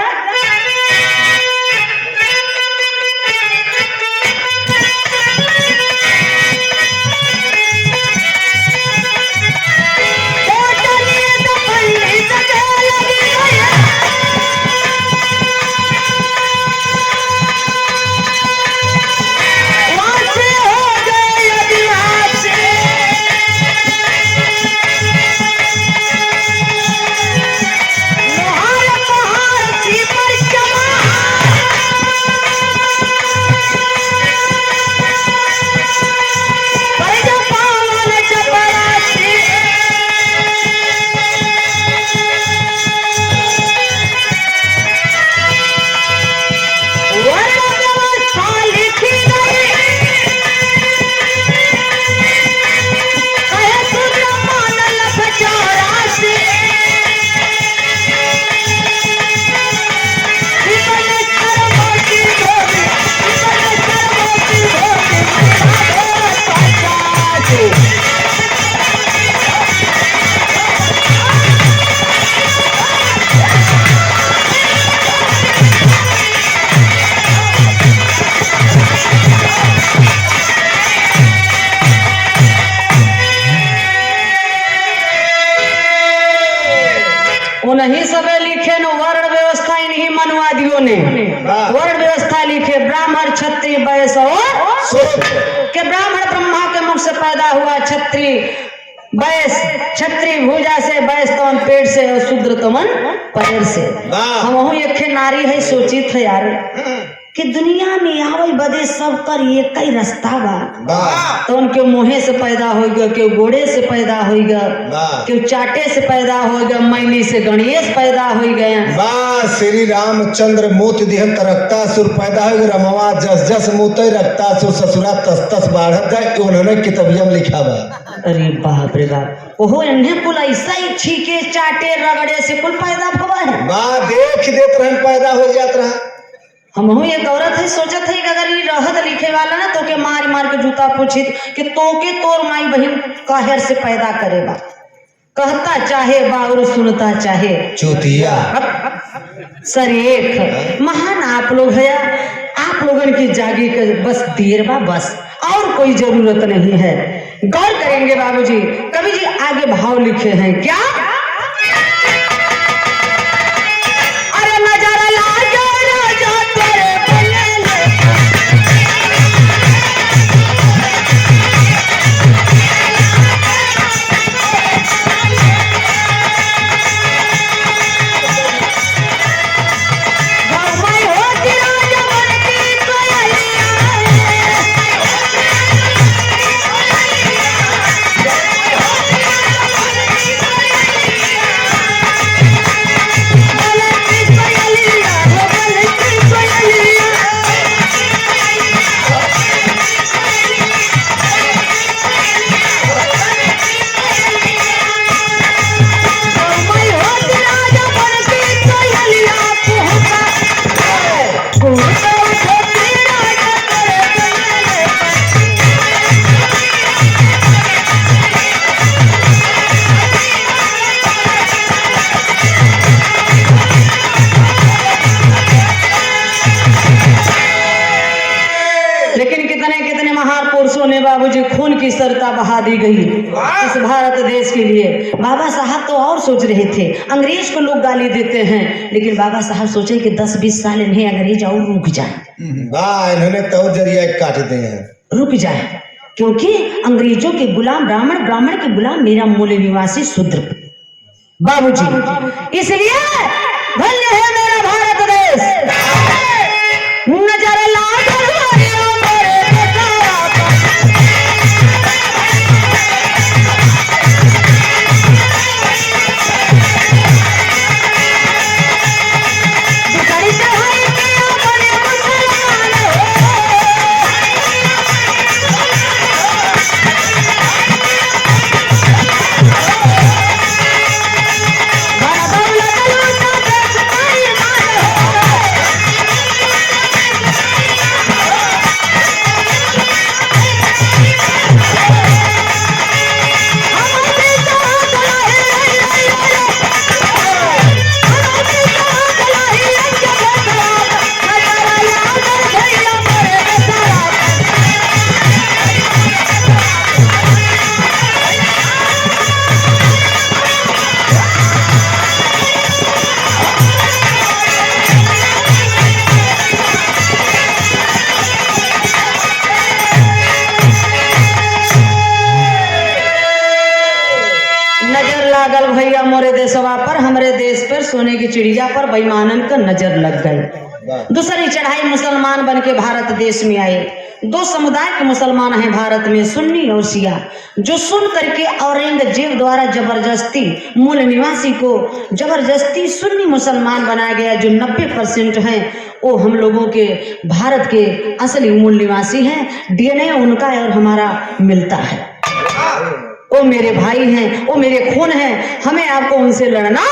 सबे लिखे न वर्ण व्यवस्था इन्हीं मनुवादियों ने वर्ण व्यवस्था लिखे ब्राह्मण क्षत्रिय वैश्य और के ब्राह्मण ब्रह्मा के मुख से पैदा हुआ, क्षत्रिय वैश्य क्षत्रिय भुजा से, वैश्य तमन पेट से और शूद्र तमन पैर से। हम एक नारी है सोची थे यार कि दुनिया में आवे बदे सब कर एक ही रास्ता बा। तो उनके मुँहे से पैदा होगा, क्यों गोड़े से पैदा होगा, क्यों चाटे से पैदा होगा, मैली से गणेश पैदा हो गए। श्री रामचंद्र मोत दिहन रखता सुर पैदा हो रमवा जस जस मोत रखता सुर ससुरा तस तस बढ़त जाए, उन्होंने किताबिया में लिखा बा। अरे बाप रे बाप, ओहो इन्हें कुल ऐसा ही छीके चाटे रगड़े से कुल पैदा हुआ है। देख देत रहन पैदा हो जात रहा। हम एक औरत है सोचत है कि अगर ये रहत लिखे वाला ना तो के मार मार के जूता पूछित कि तोके तोर माई बहन काहेर से पैदा करेगा, कहता चाहे बाउर सुनता चाहे चूतिया। सर एक महान आप लोग है, आप लोगों की जागी के बस देर बा, बस और कोई जरूरत नहीं है। गौर करेंगे बाबूजी। कवि जी आगे भाव लिखे हैं क्या, अरे नजारा लाजो राजा तेरे बल्ले गाँव होती राजा बनती कोयलिया बाबूजी खून की सरता बहा दी गई इस भारत देश के लिए। बाबा साहब तो और सोच रहे थे, अंग्रेज को लोग गाली देते हैं, लेकिन बाबा साहब सोचे कि 10-20 साल इन्हें अंग्रेज और रुक जाए, इन्होंने तो जरिया काट दिए हैं, रुक जाए, क्योंकि अंग्रेजों के गुलाम ब्राह्मण, ब्राह्मण के गुलाम मेरा मूल निवासी शूद्र बाबूजी। इसलिए धन्य है मेरा भारत देश, नजर लाकर भैया मोरे देशवा पर, हमारे देश पर सोने की चिड़िया पर बेईमानन का नजर लग गई। दूसरी चढ़ाई मुसलमान बन के भारत देश में आए। 2 समुदाय के मुसलमान हैं भारत में, सुन्नी और शिया, जो सुन करके औरंगजेब द्वारा जबरदस्ती मूल निवासी को जबरदस्ती सुन्नी मुसलमान बनाया गया। जो 90% हैं वो हम लोगों के भारत के असली मूल निवासी हैं। डीएनए उनका और हमारा मिलता है, वो मेरे भाई हैं, वो मेरे खून हैं, हमें आपको उनसे लड़ना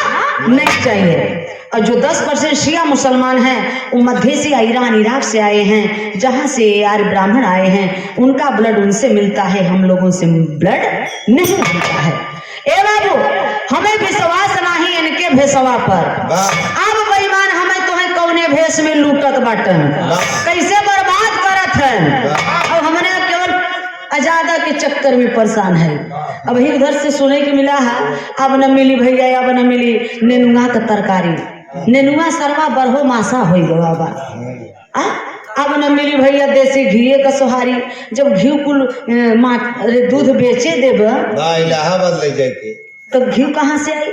नहीं चाहिए। और जो 10% शिया मुसलमान हैं वो मध्य एशिया, ईरान, इराक से आए हैं, जहाँ से यार ब्राह्मण आए हैं, उनका ब्लड उनसे मिलता है, हम लोगों से ब्लड नहीं मिलता है। ए बाबू, हमें विश्वास नहीं इनके भेसवा पर। अब बेईमान हमें तो है कौने भेष में लूटत बाटन, कैसे बर्बाद करत है। अब हमने केवल आजादा के चक्कर में परेशान है। अब ही उधर से सुने के मिला है, अब न मिली भैया, अब न मिली नेनुआ का तरकारी, नेनुआ सरवा बरहो मासा हो गो बाबा। अब न मिली भैया देसी घी का सोहारी, जब घी कुल दूध बेचे देब इलाहाबाद ले जाके तो घी कहाँ से आई।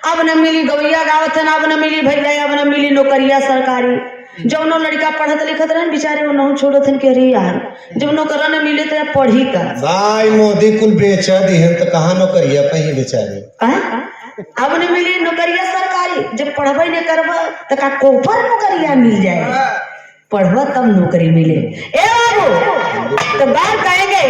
अब न मिली गवैया गावत है, अब न मिली भैया, अब न मिली नौकरिया सरकारी। जब नो लड़का पढ़त लिखत रहे बेचारे वो नहु छोड़त हन के अरे यार, जब नौकरा न मिले तो पढ़ी का भाई मोदी कुल बेचा दिहन तो कहाँ नौकरिया पही बेचारे। अब न मिली नौकरिया सरकारी, जब पढ़बे न करब तो का कोपर नौकरिया मिल जाए, पढ़वा तब नौकरी मिले। ए बाबू तो बात कहेंगे,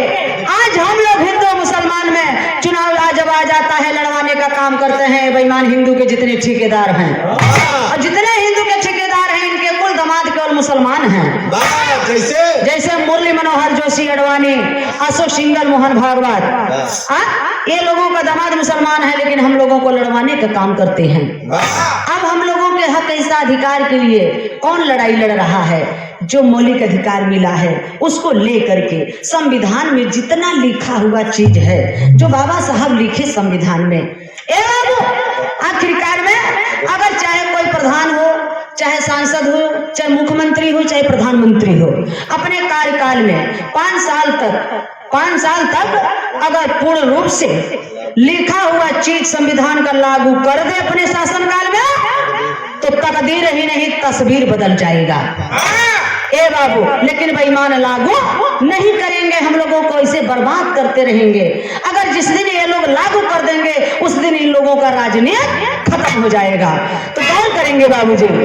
आज हम लोग हिंदू मुसलमान में चुनाव जब आ जाता है लड़वाने का काम करते हैं बेईमान हिंदू के जितने ठेकेदार हैं, और जितने हिंदू के ठेकेदार हैं इनके कुल दामाद केवल मुसलमान हैं। जैसे मुरली मनोहर जोशी अडवाणी, अशोक सिंगल, मोहन भागवत, ये लोगों का दामाद मुसलमान है, लेकिन हम लोगों को लड़वाने का काम करते हैं। अब हम लोगों के हक ऐसा अधिकार के लिए कौन लड़ाई लड़ रहा है? जो मौलिक अधिकार मिला है उसको लेकर के संविधान में जितना लिखा हुआ चीज है, जो बाबा साहब लिखे संविधान में, आखिरकार में अगर चाहे कोई प्रधान हो, चाहे सांसद हो, चाहे मुख्यमंत्री हो, चाहे प्रधानमंत्री हो, अपने कार्यकाल में 5 साल तक अगर पूर्ण रूप से लिखा हुआ चीज संविधान का लागू कर दे अपने शासनकाल में, तो तकदीर ही नहीं तस्वीर बदल जाएगा। ए बाबू, लेकिन बेईमान लागू नहीं करेंगे, हम लोगों को इसे बर्बाद करते रहेंगे। अगर जिस दिन ये लोग लागू कर देंगे उस दिन इन लोगों का राजनीति खत्म हो जाएगा। तो कौन करेंगे बाबूजी? हम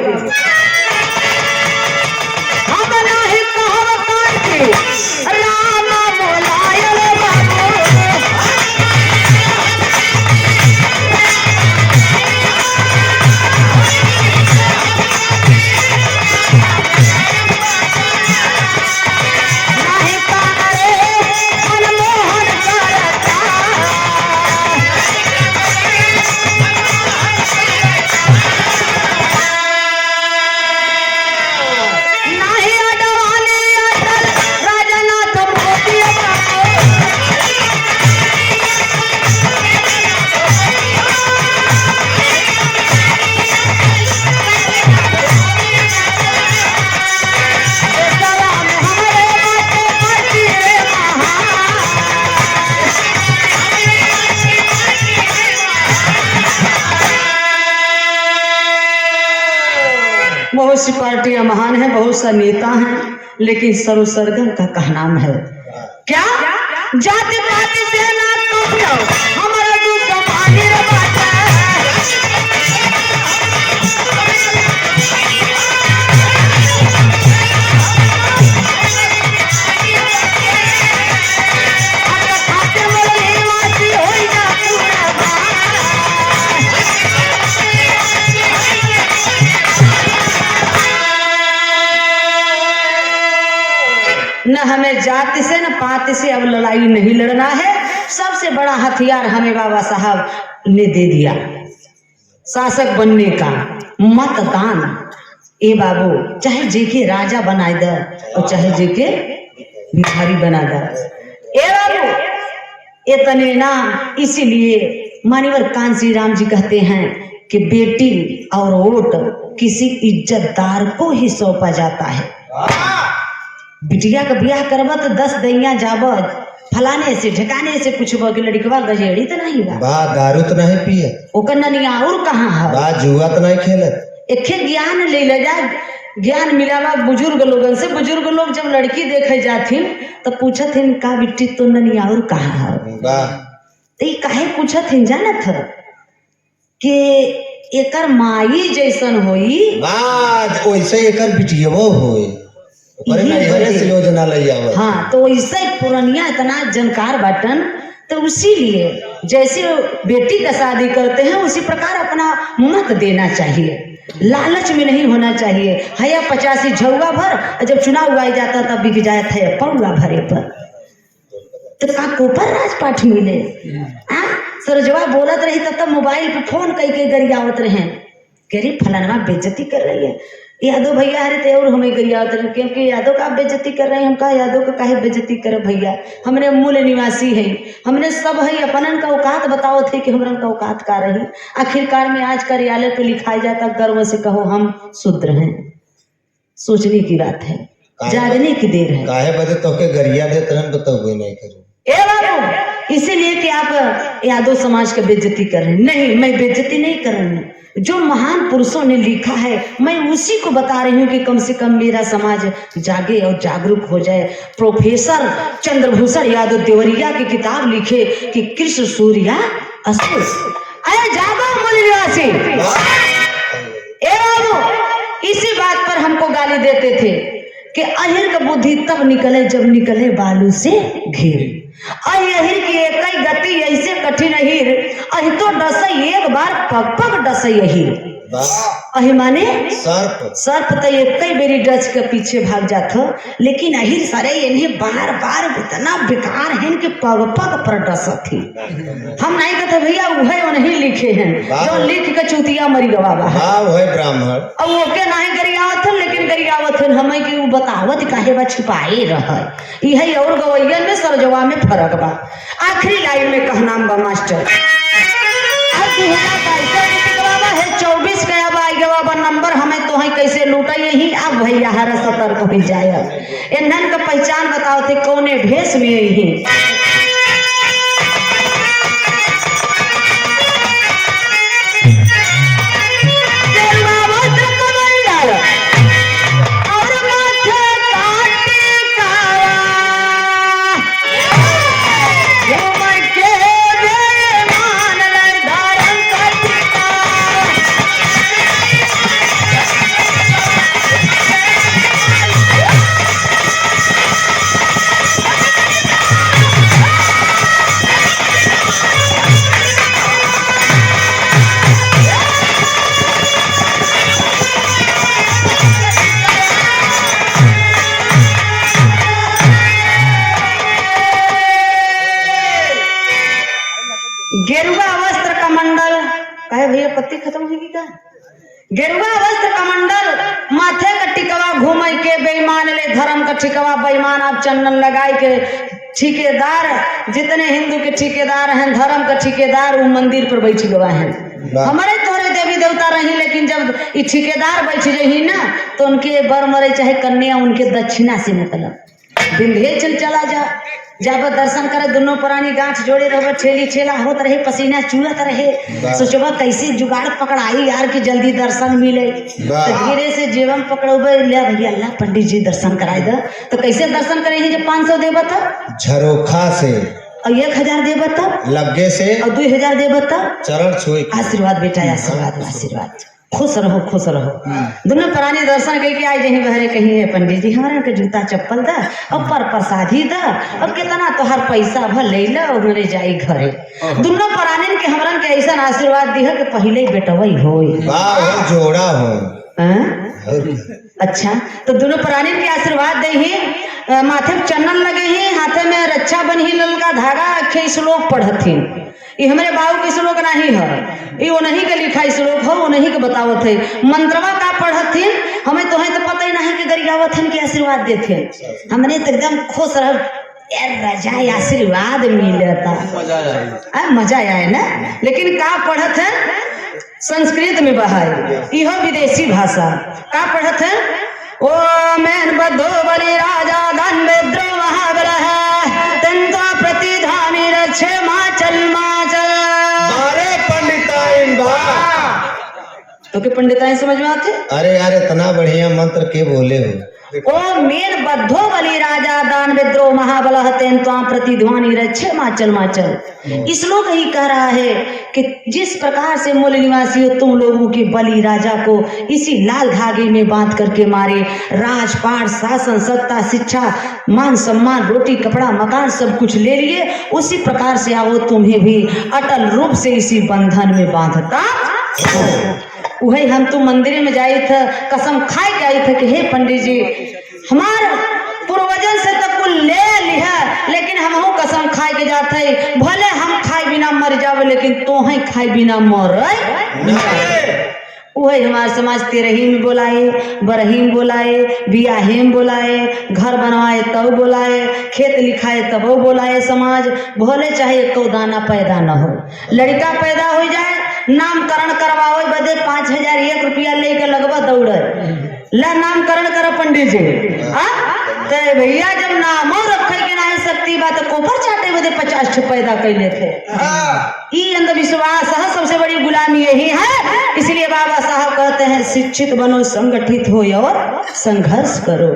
नहीं कहब राम बोलायल बाबू, बहुत सी पार्टियां महान हैं, बहुत सा नेता हैं, लेकिन सरगम का कहनाम है क्या? जाति पाति से ना कहो हमारा दूध पानी रे बाटा, न हमें जाति से न पाति से अब लड़ाई नहीं लड़ना है। सबसे बड़ा हथियार हमें बाबा साहब ने दे दिया शासक बनने का, मतदान। ए बाबू, चाहे जेके राजा बना दे और चाहे जेके भिखारी बना दे। ए बाबू इतने ना, इसीलिए मान्यवर कांसी राम जी कहते हैं कि बेटी और वोट किसी इज्जतदार को ही सौंपा जाता है। बिटिया का ब्याह करवा तो 10 दैया जाबत, फलाने से ठिकाने से पूछबो कि लड़कवा गजेड़ी तो नहीं बा, दारू तो नहीं पिए, ओकर ननिया और कहाँ है, जुआ तो नहीं खेलत। एके ज्ञान ले जा, ज्ञान मिलावा बुजुर्ग लोगन से। बुजुर्ग लोग जब लड़की देखे जाथिन तो पूछथिन का बिट्टी तो ननिया और कहाँ है, तो काहे पूछथिन जानत है कि एकर माई जैसन होई, वैसे एकर बिटियवो होई, योजना ले आओ। हाँ, तो वैसे पुरानिया इतना जानकार बाटन, तो इसीलिए जैसे बेटी का शादी करते हैं उसी प्रकार अपना मत देना चाहिए, लालच में नहीं होना चाहिए। हया 85 झौगा भर, जब चुनाव आ जाता तब बिक जाता है पौगा भरे पर, तो का कोपर राजपाठ मिले। सरजवा बोलत रही तब मोबाइल पे फोन कई गरियावत रहे, कह रही फलाना बेइज्जती कर रही है, यादव भैया हरे ते और हमें गरिया उतर क्योंकि यादव का बेइज्जती कर रहे हैं। हम कहा यादव का काहे बेइज्जती करे भैया, हमने मूल निवासी है, हमने सब है, अपनन का औकात बताओ थे कि हमरन का औकात का रही। आखिरकार में आज कार्यालय पे लिखाया जाता, गर्व से कहो हम शूद्र हैं। सोचने की बात है, जागने की देर है। काहे बदे तो के गरिया दे तरन बताओ नहीं करो ए बाबू, इसीलिए कि आप यादव समाज का बेइज्जती कर रहे हैं। नहीं, मैं बेइज्जती नहीं कर रही हूँ, जो महान पुरुषों ने लिखा है मैं उसी को बता रही हूँ कि कम से कम मेरा समाज जागे और जागरूक हो जाए। प्रोफेसर चंद्रभूषण यादव देवरिया की किताब लिखे कि कृष्ण सूर्या असुर। अरे जागो मूल निवासी। ए बाबू, इसी बात पर हमको गाली देते थे कि अहिर का बुद्धि तब निकले जब निकले बालू से घिर। अहिर की एक गति ऐसे कठिन अहिर, अहि तो डसई एक बार पग पग डसई अहिर। अहि माने सर्प। सर्प तो एक कई बेरी डच के पीछे भाग जात, लेकिन अहिर सारे इन्हें बार बार इतना बेकार है कि पग पग पर डसत थी। हम नहीं कहते भैया, वह नहीं लिखे हैं जो लिख के चूतिया मरी गवावा है। हाँ वही ब्राह्मण अब वो के नहीं गरियावत, लेकिन गरियावत हमें कि वो बतावत काहे बा छुपाए रह। यही और गवैया में सरजवा में फर्क बा। आखिरी लाइन में कहना बा मास्टर, है 24 गया बा नंबर, हमें तो है कैसे लूटा यही। अब भैया हर सतर्क हो जाए। इन्हन का पहचान बताओ थे कौने भेष में यही। गेरुआ वस्त्र का मंडल, कहे भैया पत्ती खत्म होगी क्या? गेरुआ वस्त्र का मंडल, माथे का टिकवा घूमे के बेईमान ले धर्म का ठिकवा बेईमान। आप चंदन लगाए के ठेकेदार, जितने हिंदू के ठेकेदार हैं धर्म का ठेकेदार, वो मंदिर पर बैठ गवा है। हमारे तोरे देवी देवता रही, लेकिन जब ये ठेकेदार बैठ रही ना तो उनके बर मरे चाहे कन्या उनके दक्षिणा से मतलब विंध्याचल चला जा, जब दर्शन करे दोनों प्राणी गांठ जोड़े रहे, ठेली ठेला होत रहे, पसीना चूहत रहे। सोचबा कैसे जुगाड़ पकड़ाई यार कि जल्दी दर्शन मिले। तो धीरे से जीवन पकड़ोबे, ले भैया अल्लाह पंडित जी दर्शन कराए दे। तो कैसे दर्शन करे ही? जब 500 देबा तब झरोखा से, और 1000 देबा तब लगे से, और 2000 देबा तब चरण छुए। आशीर्वाद बेटा, आशीर्वाद आशीर्वाद, खुश रहो खुश रहो। दोनों प्राणी दर्शन करके आए जही बहरे कहीं है पंडित जी हमारे के जूता चप्पल दा और पर प्रसादी दा और कितना तोहर पैसा भर ले ला और मेरे जाई घरे। दोनों प्राणी के हमरन के ऐसा आशीर्वाद दी है कि पहले ही बेटवई होई। वाह जोड़ा हो। अच्छा, तो दोनों प्राणी के आशीर्वाद दे ही, माथे में चंदन लगे ही, हाथे में रक्षा बनी ललका धागा, अखे श्लोक पढ़थिन। ये हमारे बाबू के श्लोक नहीं है, ये उन्हीं के लिखा श्लोक हो, उन्हीं के बतावत है। मंत्रवा का पढ़थिन, हमें तो है तो पता ही नहीं कि गरियावत के आशीर्वाद देते। हमने तो एकदम खुश रह रजा आशीर्वाद मिलता, मजा आया ना। लेकिन का पढ़त है? संस्कृत में बहाई, यह विदेशी भाषा। का पढ़त है? ओ मैन बद्धो बलि राजा धन विद्रो महाबलः तंत्वा प्रतिधामी रक्षे माचल माचल। अरे पंडिताइन बा, तो के पंडिताइन समझ में आते? अरे यार इतना बढ़िया मंत्र के बोले हो। ओ मेन बद्धो बलि राजा दान विद्रोह महाबलः तेन्त्वा प्रतिध्वनि रक्षे माचल माचल। इस लोग ही कह रहा है कि जिस प्रकार से मूल निवासियों तुम लोगों के बलि राजा को इसी लाल धागे में बांध करके मारे, राजपाट शासन सत्ता शिक्षा मान सम्मान रोटी कपड़ा मकान सब कुछ ले लिए, उसी प्रकार से आओ तुम्हें भी अटल रूप से इसी बंधन में बांधता। वही हम तो मंदिर में जाए थे, कसम खाए के आई थे कि हे पंडित जी हमारे पूर्वजन से तो कुल ले लिया, लेकिन हम कसम खाए के जाते भले हम खाए बिना मर जावे, लेकिन तो है खाए बिना मर। वही हमारे समाज तेरहीम बोलाए, बरहीम बोलाए, बियाहीम बोलाए, घर बनवाए तब बोलाए, खेत लिखाए तब बोलाए समाज। भोले चाहे एक दाना पैदा न हो, लड़का पैदा हो जाए नामकरण करवाओ बदे 5,000 1 रुपया लेकर लगवा दौड़ ला नामकरण कर पंडित जी। कहे भैया जब नामो रखे के नहीं सकती बात कोपर चाटे बदे 50 पैदा कैले थे। ये अंधविश्वास है, सबसे बड़ी गुलामी यही है। इसलिए बाबा साहब कहते हैं शिक्षित बनो, संगठित हो और संघर्ष करो।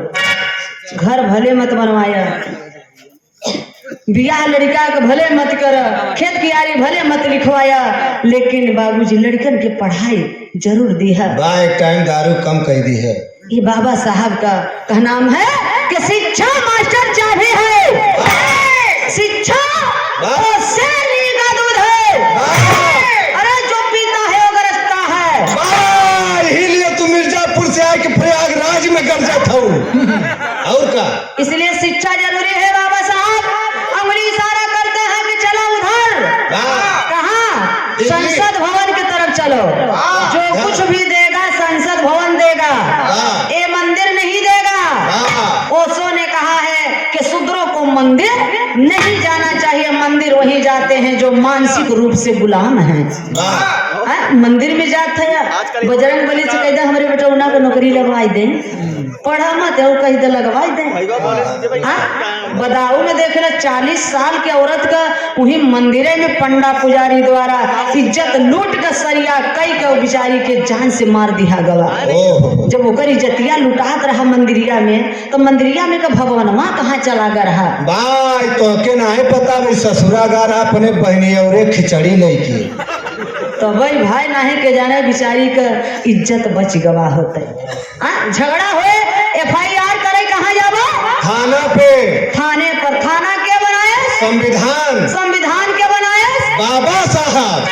घर भले मत बनवाया, बियाह लड़का के भले मत कर, खेत कियारी भले मत लिखवाया, लेकिन बाबूजी लड़कन के पढ़ाई जरूर दी है। एक टाइम दारू कम कर दी है। ये बाबा साहब का नाम है कि शिक्षा मास्टर चाबी है, शिक्षा वो शेरनी का दूध है। अरे जो पीता है वो गरजता है। यही लिए तुम मिर्जापुर से आके प्रयागराज में कर जाता हूँ और का। इसलिए शिक्षा जरूरी है। बाबा साहब अंगुली इशारा करते हैं कि चलो उधर, कहाँ संसद भवन की तरफ चलो। जो कुछ भी देगा संसद भवन देगा, ये मंदिर नहीं देगा। ओशो ने कहा है कि शूद्रों को मंदिर नहीं जाना चाहिए, मंदिर वही जाते हैं जो मानसिक रूप से गुलाम हैं। मंदिर में जाते हैं। बजरंग बली से कहते हमारे बेटा उना को नौकरी लगवाई दे, पढ़ा मत है कही दे लगवाई दे। बदाऊ में देख लो 40 साल के औरत का वही मंदिरे में पंडा पुजारी द्वारा इज्जत लूट कर सरिया कई के बिचारी के जान से मार दिया गवा। जब ओकर इज्जतिया लुटात रहा मंदिरिया में, तो मंदिरिया में का भगवान माँ कहाँ चला गा रहा। भाई तो के नहीं पता भाई ससुरा गा रहा अपने बहनी और खिचड़ी लेके, तो भाई नहीं के जाने बिचारी का इज्जत बच गवा होते। झगड़ा हुए FIR करे कहाँ जाबो? थाना पे। थाने पर। थाना क्या बनाए? संविधान। संविधान क्या बनाए? बाबा साहब।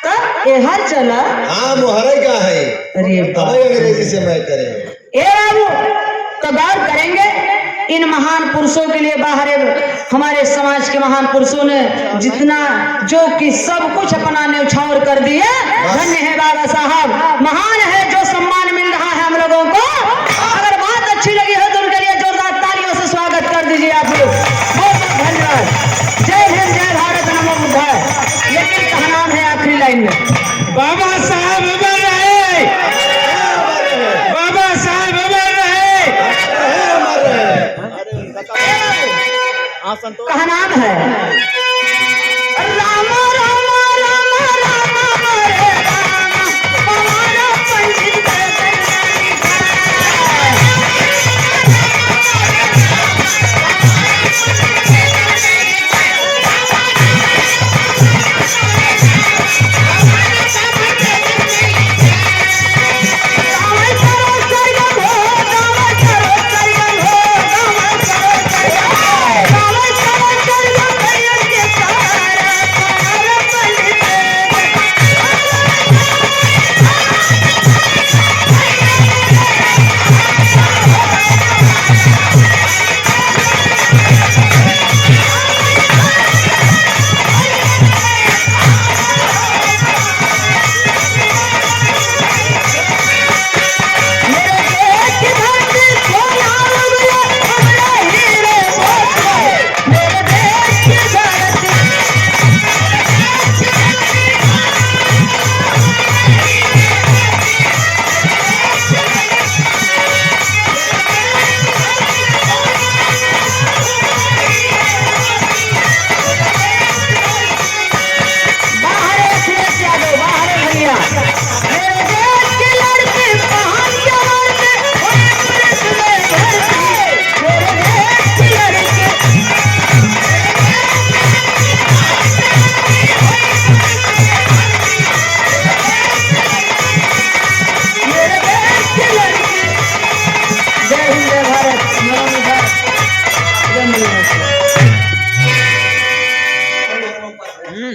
तब ये हर चला। हाँ मोहरे का है। अरे अंग्रेजी से मैं करेंगे। ए बाबू तो गौर करेंगे इन महान पुरुषों के लिए। बाहर हमारे समाज के महान पुरुषों ने जितना जो कि सब कुछ अपना न्यौछावर कर दिया। धन्य है बाबा साहब, महान है जो सम्मान मिल रहा है हम लोगों को। अगर बात अच्छी लगी हो तो उनके लिए जोरदार तालियों से स्वागत कर दीजिए आप लोग। बहुत बहुत धन्यवाद। जय हिंद, जय भारत, नमो बुद्धाय। लेकिन कहा नाम है आखिरी लाइन में बाबा साहब अमर रहे, बाबा साहब अमर रहे। कहा नाम है राम राम राम राम हरे राम हमारा पंडित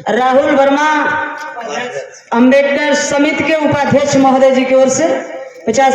राहुल वर्मा अंबेडकर समिति के उपाध्यक्ष महोदय जी की ओर से 50